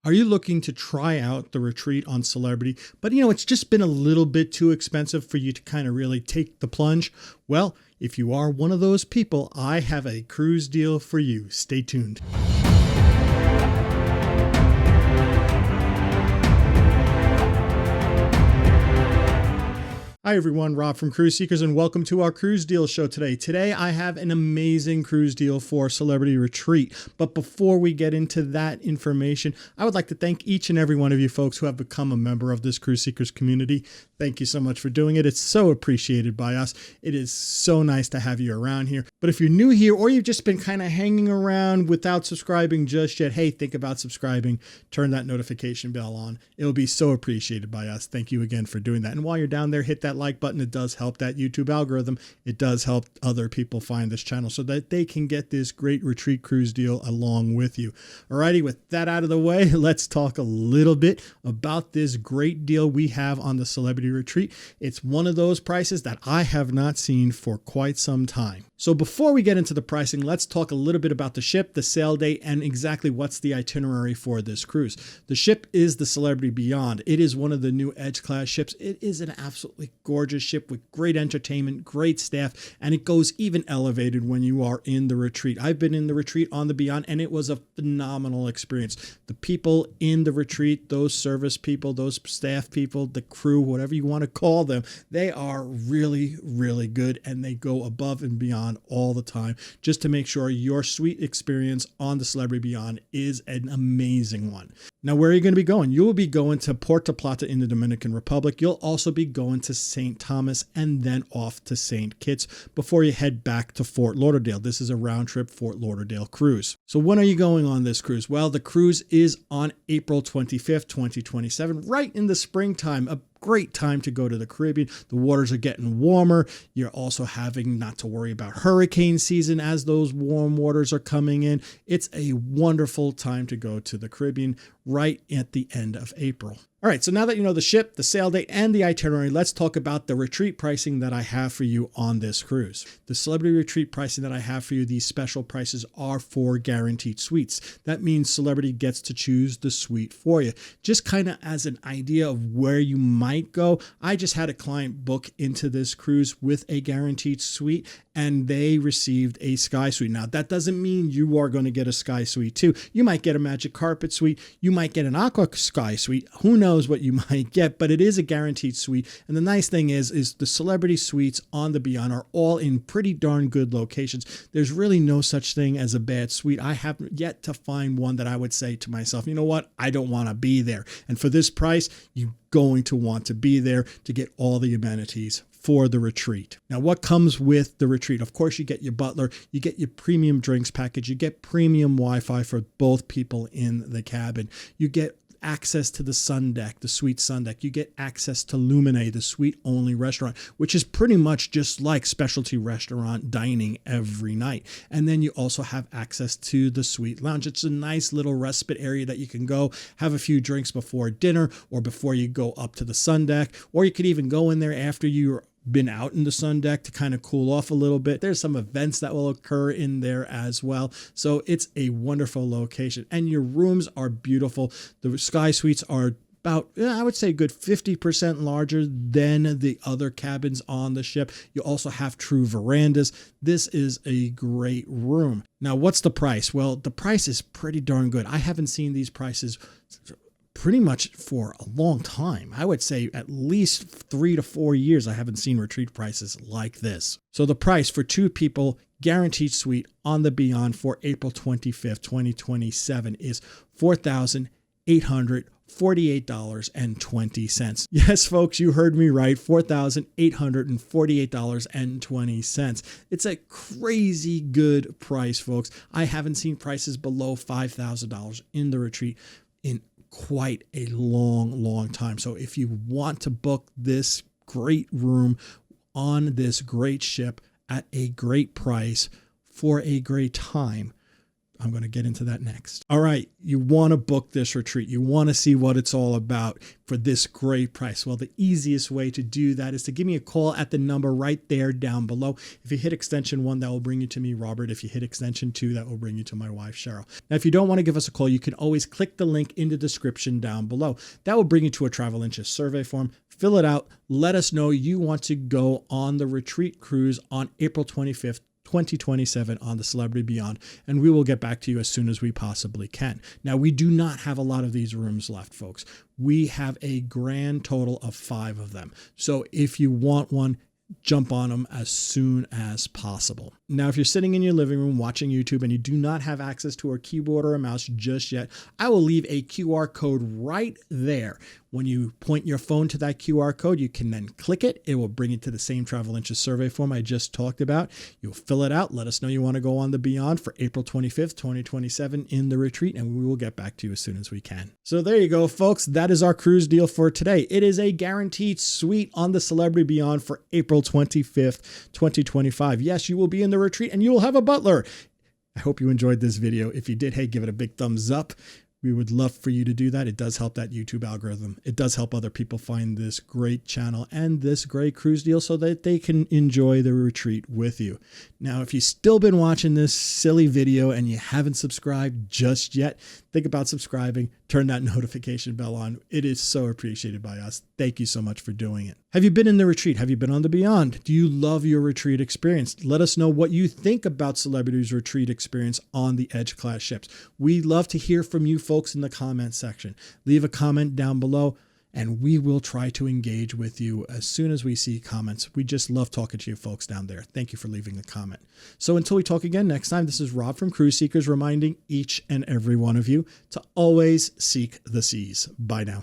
Are you looking to try out the retreat on Celebrity, but it's just been a little bit too expensive for you to kind of really take the plunge? Well, if you are one of those people, I have a cruise deal for you. Stay tuned. Hi everyone, Rob from Cruise Seekers, and welcome to our cruise deal show today. Today I have an amazing cruise deal for Celebrity Retreat. But before we get into that information, I would like to thank each and every one of you folks who have become a member of this Cruise Seekers community. Thank you so much for doing it. It's so appreciated by us. It is so nice to have you around here. But if you're new here or you've just been kind of hanging around without subscribing just yet, hey, think about subscribing. Turn that notification bell on. It'll be so appreciated by us. Thank you again for doing that. And while you're down there, hit that like button. It does help that YouTube algorithm. It does help other people find this channel so that they can get this great retreat cruise deal along with you. Alrighty, with that out of the way, let's talk a little bit about this great deal we have on the Celebrity Retreat. It's one of those prices that I have not seen for quite some time. So before we get into the pricing, let's talk a little bit about the ship, the sail date, and exactly what's the itinerary for this cruise. The ship is the Celebrity Beyond. It is one of the new Edge class ships. It is an absolutely gorgeous ship with great entertainment, great staff, and it goes even elevated when you are in the retreat. I've been in the retreat on the Beyond, and it was a phenomenal experience. The people in the retreat, those service people, those staff people, the crew, whatever you want to call them, they are really, really good, and they go above and beyond all the time just to make sure your suite experience on the Celebrity Beyond is an amazing one. Now, where are you going to be going? You will be going to Puerto Plata in the Dominican Republic. You'll also be going to St. Thomas and then off to St. Kitts before you head back to Fort Lauderdale. This is a round trip Fort Lauderdale cruise. So when are you going on this cruise? Well, the cruise is on April 25th, 2027, right in the springtime. A great time to go to the Caribbean. The waters are getting warmer. You're also having not to worry about hurricane season as those warm waters are coming in. It's a wonderful time to go to the Caribbean right at the end of April. All right, so now that you know the ship, the sail date, and the itinerary, let's talk about the retreat pricing that I have for you on this cruise. The Celebrity Retreat pricing that I have for you, these special prices are for guaranteed suites. That means Celebrity gets to choose the suite for you. Just kind of as an idea of where you might go, I just had a client book into this cruise with a guaranteed suite, and they received a sky suite. Now, that doesn't mean you are going to get a sky suite too. You might get a magic carpet suite. You might get an aqua sky suite. Who knows what you might get, but it is a guaranteed suite. And the nice thing is the Celebrity suites on the Beyond are all in pretty darn good locations. There's really no such thing as a bad suite. I haven't yet to find one that I would say to myself, you know what, I don't want to be there. And for this price, you're going to want to be there to get all the amenities for the retreat. Now, what comes with the retreat? Of course, you get your butler, you get your premium drinks package, you get premium Wi-Fi for both people in the cabin. You get access to the sun deck, the suite sun deck. You get access to Luminae, the suite only restaurant, which is pretty much just like specialty restaurant dining every night. And then you also have access to the suite lounge. It's a nice little respite area that you can go have a few drinks before dinner or before you go up to the sun deck, or you could even go in there after you're been out in the sun deck to kind of cool off a little bit. There's some events that will occur in there as well. So it's a wonderful location, and your rooms are beautiful. The sky suites are about, I would say, a good 50% larger than the other cabins on the ship. You also have true verandas. This is a great room. Now, what's the price? Well, the price is pretty darn good. I haven't seen these prices pretty much for a long time. I would say at least 3 to 4 years I haven't seen retreat prices like this. So the price for 2 people guaranteed suite on the Beyond for April 25th, 2027 is $4,848.20. Yes, folks, you heard me right. $4,848.20. It's a crazy good price, folks. I haven't seen prices below $5,000 in the retreat in quite a long time. So if you want to book this great room on this great ship at a great price for a great time, I'm going to get into that next. All right. You want to book this retreat. You want to see what it's all about for this great price. Well, the easiest way to do that is to give me a call at the number right there down below. If you hit extension 1, that will bring you to me, Robert. If you hit extension 2, that will bring you to my wife, Cheryl. Now, if you don't want to give us a call, you can always click the link in the description down below. That will bring you to a travel interest survey form. Fill it out. Let us know you want to go on the retreat cruise on April 25th, 2027 on the Celebrity Beyond, and we will get back to you as soon as we possibly can. Now, we do not have a lot of these rooms left, folks. We have a grand total of 5 of them. So if you want one, jump on them as soon as possible. Now, if you're sitting in your living room watching YouTube and you do not have access to a keyboard or a mouse just yet, I will leave a QR code right there. When you point your phone to that QR code, you can then click it. It will bring you to the same travel interest survey form I just talked about. You'll fill it out. Let us know you want to go on the Beyond for April 25th, 2027 in the retreat, and we will get back to you as soon as we can. So there you go, folks. That is our cruise deal for today. It is a guaranteed suite on the Celebrity Beyond for April 25th, 2025. Yes, you will be in the retreat and you will have a butler. I hope you enjoyed this video. If you did, hey, give it a big thumbs up. We would love for you to do that. It does help that YouTube algorithm. It does help other people find this great channel and this great cruise deal so that they can enjoy the retreat with you. Now, if you've still been watching this silly video and you haven't subscribed just yet, think about subscribing, turn that notification bell on. It is so appreciated by us. Thank you so much for doing it. Have you been in the retreat? Have you been on the Beyond? Do you love your retreat experience? Let us know what you think about Celebrity's retreat experience on the Edge class ships. We love to hear from you folks in the comment section. Leave a comment down below and we will try to engage with you as soon as we see comments. We just love talking to you folks down there. Thank you for leaving a comment. So until we talk again next time, this is Rob from Cruise Seekers reminding each and every one of you to always seek the seas. Bye now.